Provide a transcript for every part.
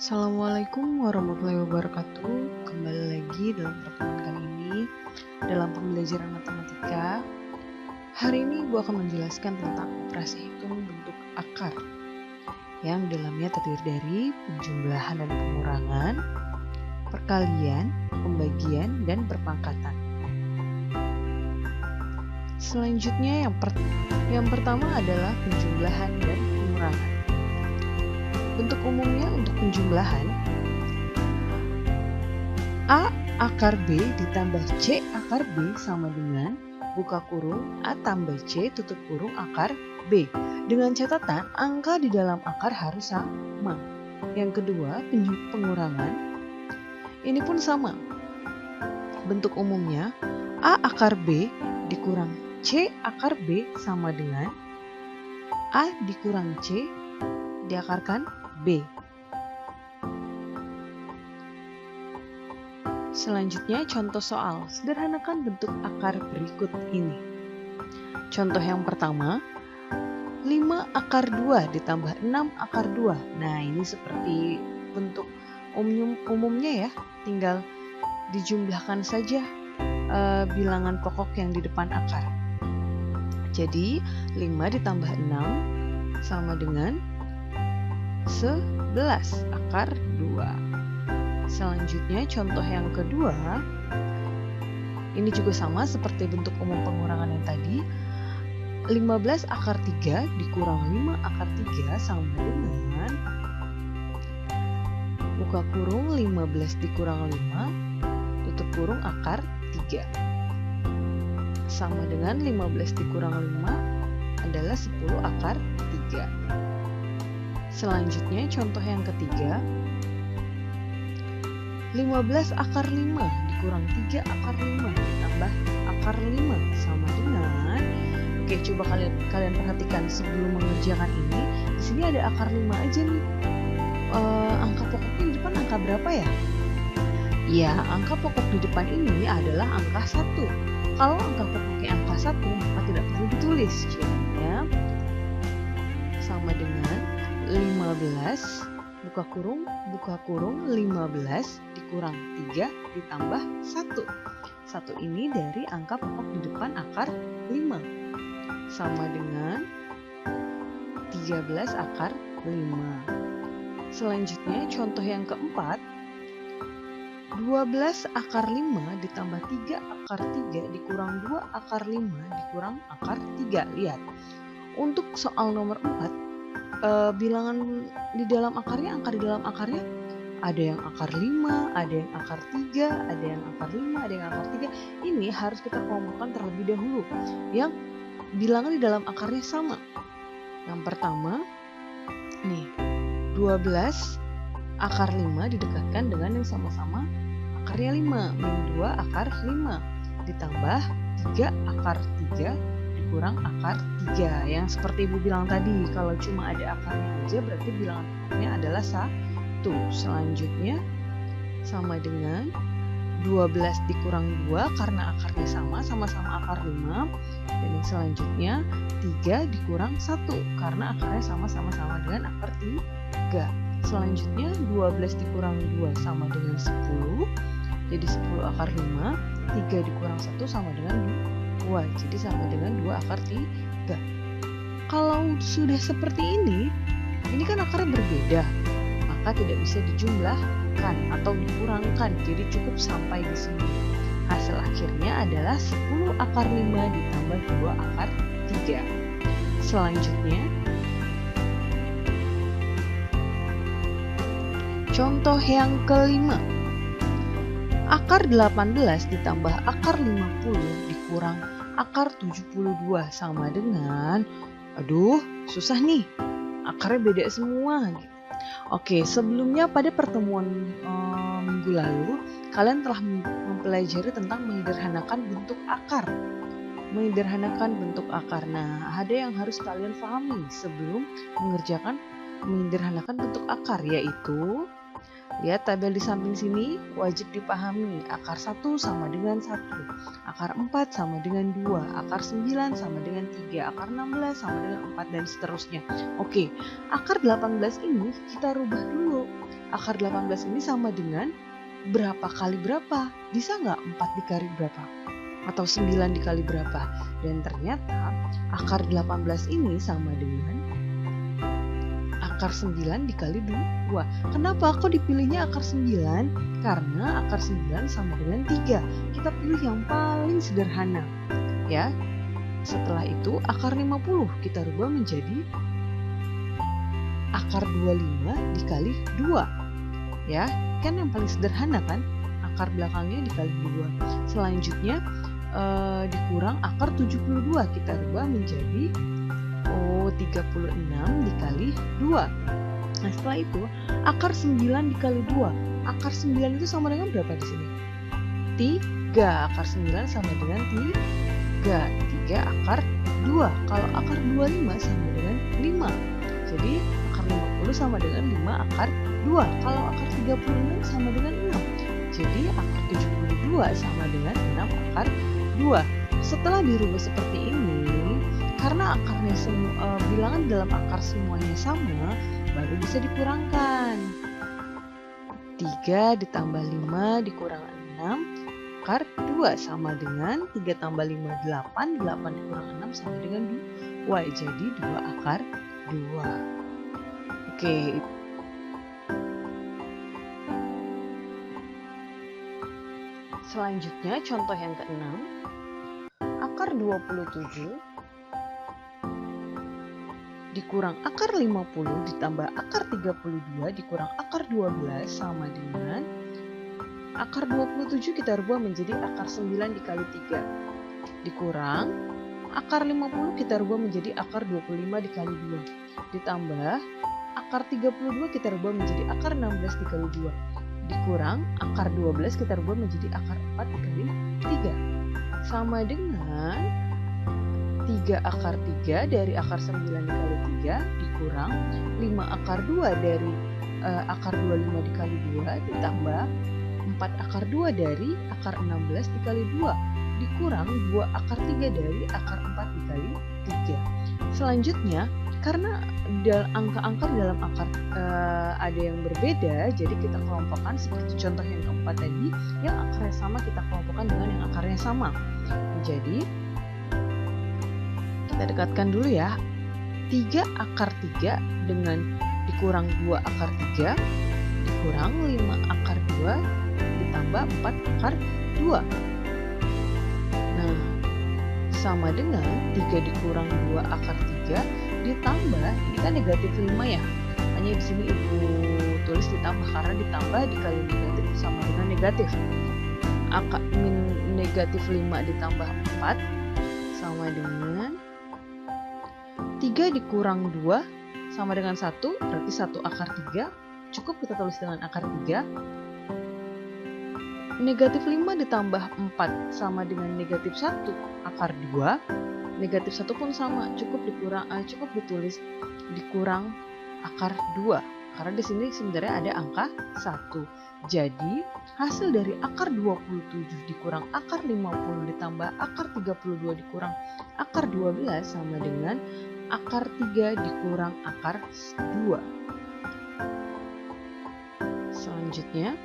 Assalamualaikum warahmatullahi wabarakatuh. Kembali lagi dalam pertemuan kali ini dalam pembelajaran matematika. Hari ini gue akan menjelaskan tentang operasi hitung bentuk akar yang dalamnya terdiri dari penjumlahan dan pengurangan, perkalian, pembagian, dan perpangkatan. Selanjutnya yang pertama adalah penjumlahan dan pengurangan. Bentuk umumnya untuk penjumlahan, A akar B ditambah C akar B sama dengan buka kurung A tambah C tutup kurung akar B. Dengan catatan angka di dalam akar harus sama. Yang kedua, pengurangan. Ini pun sama. Bentuk umumnya A akar B dikurang C akar B sama dengan A dikurang C diakarkan B. Selanjutnya contoh soal. Sederhanakan bentuk akar berikut ini. Contoh yang pertama, 5 akar 2 ditambah 6 akar 2. Nah, ini seperti bentuk umumnya ya. Tinggal dijumlahkan saja bilangan pokok yang di depan akar. Jadi 5 ditambah 6 sama dengan 11 akar 2. Selanjutnya contoh yang kedua, ini juga sama seperti bentuk umum pengurangan yang tadi. 15 akar 3 dikurang 5 akar 3 sama dengan buka kurung 15 dikurang 5 tutup kurung akar 3 sama dengan 15 dikurang 5 adalah 10 akar 3. Selanjutnya contoh yang ketiga, 15 akar 5 dikurang 3 akar 5 ditambah akar 5 sama dengan, oke, coba kalian perhatikan sebelum mengerjakan ini, di sini ada akar 5 aja nih. Angka pokoknya di depan angka berapa ya? Ya, angka pokok di depan ini adalah angka 1. Kalau angka pokoknya angka 1, maka tidak perlu ditulis. Jadinya sama dengan 15 buka kurung 15 dikurang 3 ditambah 1. 1 ini dari angka pokok di depan akar 5 sama dengan 13 akar 5. Selanjutnya contoh yang keempat, 12 akar 5 ditambah 3 akar 3 dikurang 2 akar 5 dikurang akar 3. Lihat, untuk soal nomor 4, bilangan di dalam akarnya, angka di dalam akarnya ada yang akar 5, ada yang akar 3, ada yang akar 5, ada yang akar 3. Ini harus kita kelompokkan terlebih dahulu yang bilangan di dalam akarnya sama. Yang pertama nih, 12 akar 5 didekatkan dengan yang sama-sama akarnya 5, min 2 akar 5 ditambah 3 akar 3 kurang akar 3. Yang seperti Ibu bilang tadi, kalau cuma ada akarnya aja berarti bilangan pokoknya adalah 1. Selanjutnya sama dengan 12 dikurang 2 karena akarnya sama-sama akar 5. Dan yang selanjutnya 3 dikurang 1 karena akarnya sama-sama dengan akar 3. Selanjutnya 12 dikurang 2 sama dengan 10. Jadi 10 akar 5. 3 dikurang 1 sama dengan 2, jadi sama dengan 2 akar 3. Kalau sudah seperti ini kan akarnya berbeda, maka tidak bisa dijumlahkan atau dikurangkan, jadi cukup sampai di sini. Hasil akhirnya adalah 10 akar 5 ditambah 2 akar 3. Selanjutnya contoh yang kelima, akar 18 ditambah akar 50 dikurang akar 72 sama dengan, aduh susah nih, akarnya beda semua. Oke, sebelumnya pada pertemuan minggu lalu kalian telah mempelajari tentang menyederhanakan bentuk akar. Nah, ada yang harus kalian pahami sebelum mengerjakan menyederhanakan bentuk akar, yaitu lihat tabel di samping sini, wajib dipahami akar 1 sama dengan 1, akar 4 sama dengan 2, akar 9 sama dengan 3, akar 16 sama dengan 4, dan seterusnya. Oke, akar 18 ini kita rubah dulu. akar 18 ini sama dengan berapa kali berapa? Bisa nggak 4 dikali berapa? Atau 9 dikali berapa? Dan ternyata akar 18 ini sama dengan akar 9 dikali 2. Kenapa kok dipilihnya akar 9? Karena akar 9 sama dengan 3. Kita pilih yang paling sederhana. Ya. Setelah itu akar 50 kita rubah menjadi akar 25 dikali 2. Ya, kan yang paling sederhana kan? Akar belakangnya dikali 2. Selanjutnya dikurang akar 72 kita rubah menjadi 36 dikali 2. Nah, setelah itu akar 9 dikali 2. Akar 9 itu sama dengan berapa di sini? 3. Akar 9 sama dengan 3 akar 2. Kalau akar 25 sama dengan 5. Jadi akar 50 sama dengan 5 akar 2. Kalau akar 36 sama dengan 6. Jadi akar 72 sama dengan 6 akar 2. Setelah dirubah seperti ini, karena akarnya bilangan dalam akar semuanya sama, baru bisa dikurangkan. 3 ditambah 5 dikurang 6 akar 2 sama dengan 3 tambah 5 8, 8 dikurang 6 sama dengan 2. Jadi 2 akar 2. Oke. Selanjutnya contoh yang ke-6. Akar 27 dikurang akar 50 ditambah akar 32 dikurang akar 12 sama dengan akar 27 kita rubah menjadi akar 9 dikali 3 dikurang akar 50 kita rubah menjadi akar 25 dikali 2 ditambah akar 32 kita rubah menjadi akar 16 dikali 2 dikurang akar 12 kita rubah menjadi akar 4 dikali 3 sama dengan 3 akar 3 dari akar 9 dikali 3 dikurang 5 akar 2 dari akar 25 dikali 2 ditambah 4 akar 2 dari akar 16 dikali 2 dikurang 2 akar 3 dari akar 4 dikali 3. Selanjutnya, karena angka-angka dalam akar ada yang berbeda, jadi kita kelompokkan seperti contoh yang keempat tadi, yang akarnya sama kita kelompokkan dengan yang akarnya sama. Jadi kita dekatkan dulu ya. 3 akar 3 dengan dikurang 2 akar 3 dikurang 5 akar 2 ditambah 4 akar 2. Nah, sama dengan 3 dikurang 2 akar 3 ditambah, ini kan negatif 5 ya. Hanya di sini Ibu tulis ditambah karena ditambah dikali negatif sama dengan negatif. Negatif 5 ditambah 4 sama dengan 3 dikurang 2 sama dengan 1, berarti 1 akar 3. Cukup kita tulis dengan akar 3. Negatif 5 ditambah 4 sama dengan negatif 1 akar 2. Negatif 1 pun sama, cukup ditulis dikurang akar 2. Karena di sini sebenarnya ada angka 1. Jadi, hasil dari akar 27 dikurang akar 50 ditambah akar 32 dikurang akar 12 sama dengan akar 3 dikurang akar 2. Selanjutnya,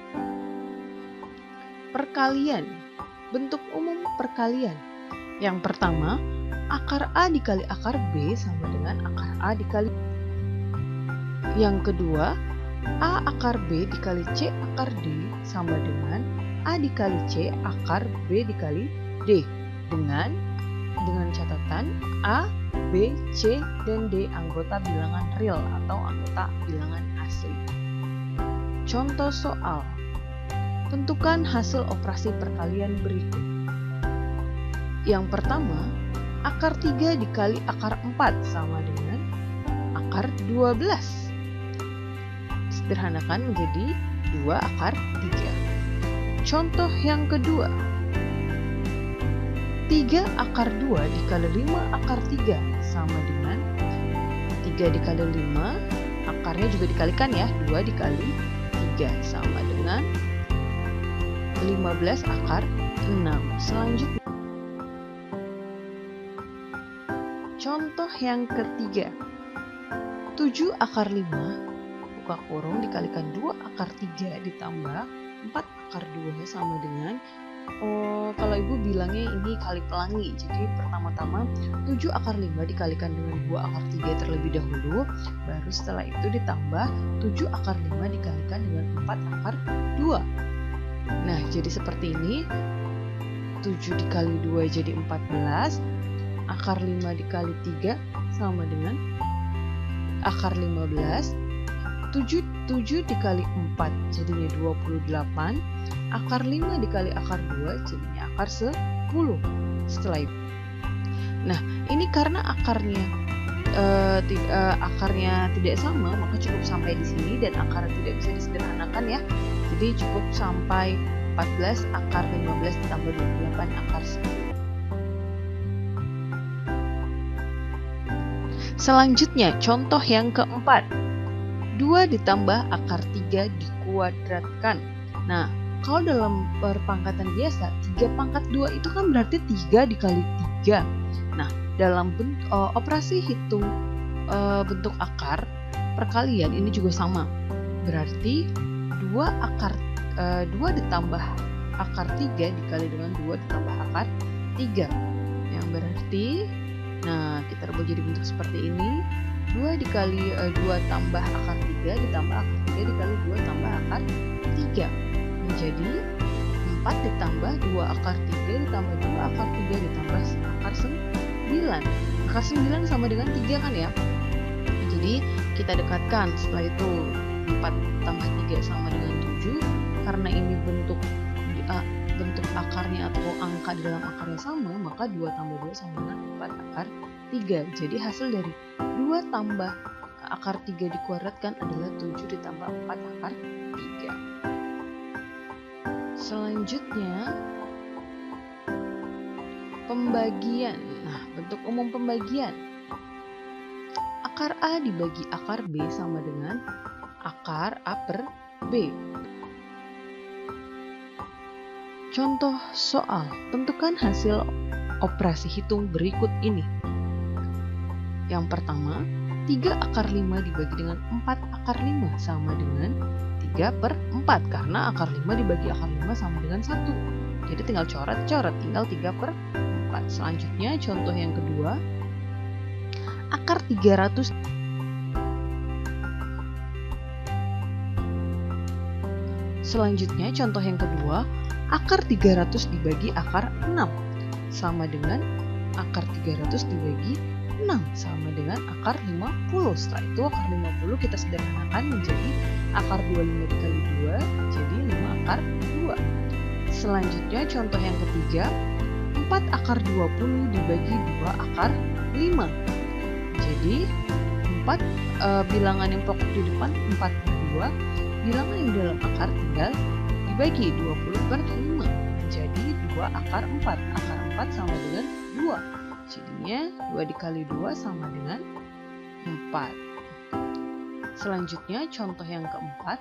perkalian. Bentuk umum perkalian. Yang pertama, akar A dikali akar B sama dengan akar A dikali. Yang kedua, A akar B dikali C akar D sama dengan A dikali C akar B dikali D. Dengan catatan A, B, C, dan D anggota bilangan real atau anggota bilangan asli. Contoh soal. Tentukan hasil operasi perkalian berikut. Yang pertama, akar 3 dikali akar 4 sama dengan akar 12. Sederhanakan menjadi 2 akar 3. Contoh yang kedua. 3 akar 2 dikali 5 akar 3 sama dengan 3 dikali 5, akarnya juga dikalikan ya, 2 dikali 3 sama dengan 15 akar 6. Selanjutnya, contoh yang ketiga. 7 akar 5 buka kurung dikalikan 2 akar 3 ditambah 4 akar 2 sama dengan, kalau ibu bilangnya ini kali pelangi. Jadi pertama-tama 7 akar 5 dikalikan dengan 2 akar 3 terlebih dahulu, baru setelah itu ditambah 7 akar 5 dikalikan dengan 4 akar 2. Nah, jadi seperti ini. 7 dikali 2 jadi 14, akar 5 dikali 3 sama dengan akar 15, 7 dikali 4 jadinya 28, akar 5 dikali akar 2 jadinya akar 10 setelah itu. Nah, ini karena akarnya tidak sama, maka cukup sampai di sini dan akar tidak bisa disederhanakan ya. Jadi cukup sampai 14 akar 15 ditambah 28 akar 10. Selanjutnya contoh yang keempat. 2 ditambah akar 3 dikuadratkan. Nah, kalau dalam perpangkatan biasa 3 pangkat 2 itu kan berarti 3 dikali 3. Nah, dalam operasi hitung bentuk akar perkalian ini juga sama. Berarti 2 ditambah akar 3 dikali dengan 2 ditambah akar 3. Yang berarti, nah kita rubah jadi bentuk seperti ini. 2 tambah akar 3 ditambah akar 3 dikali 2 tambah akar 3. Menjadi 4 ditambah 2 akar 3 ditambah 2 akar 3 ditambah akar 9. Akar 9 sama dengan 3 kan ya? Jadi kita dekatkan. Setelah itu 4 tambah 3 sama dengan 7. Karena ini bentuk akarnya atau angka di dalam akarnya sama, maka 2 tambah 2 sama dengan 4 akar 3. Jadi hasil dari 2 tambah akar 3 dikuadratkan adalah 7 ditambah 4 akar 3. Selanjutnya pembagian. Nah, bentuk umum pembagian. Akar A dibagi akar B sama dengan akar A per B. Contoh soal, tentukan hasil operasi hitung berikut ini. Yang pertama, 3 akar 5 dibagi dengan 4 akar 5 sama dengan 3 per 4. Karena akar 5 dibagi akar 5 sama dengan 1. Jadi tinggal coret-coret, tinggal 3 per 4. Selanjutnya contoh yang kedua, akar 300 Selanjutnya contoh yang kedua, akar 300 dibagi akar 6 sama dengan akar 300 dibagi 6 sama dengan akar 50. Setelah itu akar 50 kita sederhanakan menjadi akar 25 dikali 2 jadi 5 akar 2. Selanjutnya contoh yang ketiga, 4 akar 20 dibagi 2 akar 5. Jadi 4 bilangan yang pokok di depan 4 per 2, bilangan yang dalam akar tinggal dibagi 20 per 5. Jadi 2 akar 4. Akar 4 sama dengan 2. Jadinya 2 dikali 2 sama dengan 4. Selanjutnya contoh yang keempat,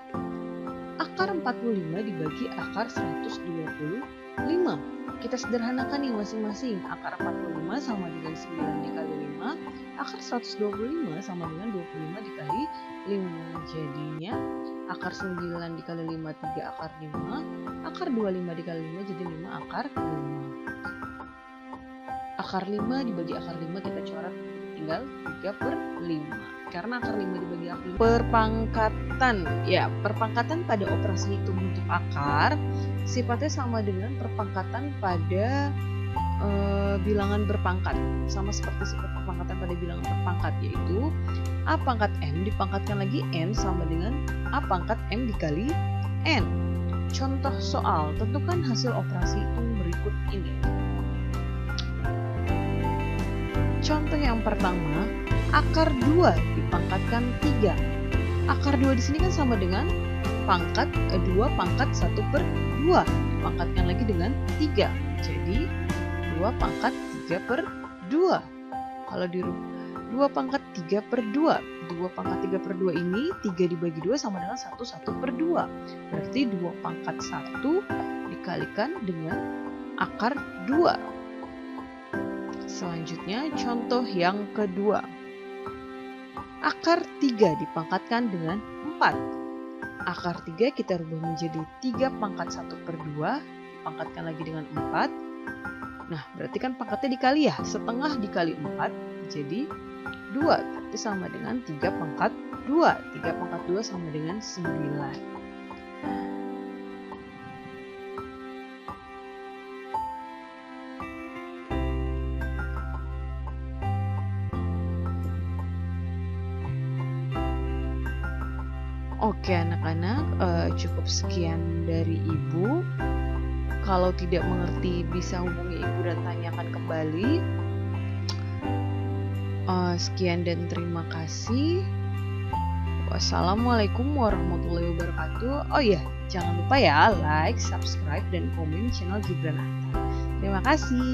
akar 45 dibagi akar 125. Kita sederhanakan nih masing-masing. Akar 45 sama dengan 9 dikali 5. Akar 125 sama dengan 25 dikali 5. Jadinya akar 9 dikali 5 3 akar 5. Akar 25 dikali 5 jadi 5 akar 5. Akar 5 dibagi akar 5 kita coret tinggal 3 per 5. Karena akar 5 dibagi akar 5. Perpangkatan. Ya, perpangkatan pada operasi hitung bentuk akar sifatnya sama dengan perpangkatan pada bilangan berpangkat. Sama seperti sifat perpangkatan pada bilangan berpangkat, yaitu A pangkat M dipangkatkan lagi N sama dengan A pangkat M dikali N. Contoh soal, tentukan hasil operasi hitung berikut ini. Contoh yang pertama, akar 2 dipangkatkan 3. Akar 2 di sini kan sama dengan pangkat 2 pangkat 1 per 2. Dipangkatkan lagi dengan 3. Jadi 2 pangkat 3 per 2. Kalau di 2 pangkat 3 per 2. 2 pangkat 3 per 2 ini 3 dibagi 2 sama dengan 1 per 2. Berarti 2 pangkat 1 dikalikan dengan akar 2. Selanjutnya contoh yang kedua. Akar 3 dipangkatkan dengan 4. Akar 3 kita rubah menjadi 3 pangkat 1 per 2, pangkatkan lagi dengan 4. Nah, berarti kan pangkatnya dikali ya, setengah dikali 4 jadi 2, berarti sama dengan 3 pangkat 2. 3 pangkat 2 sama dengan 9. Oke anak-anak, cukup sekian dari Ibu. Kalau tidak mengerti bisa hubungi Ibu dan tanyakan kembali. Sekian dan terima kasih. Wassalamualaikum warahmatullahi wabarakatuh. Oh iya, jangan lupa ya like, subscribe, dan komen channel Gibran Atta. Terima kasih.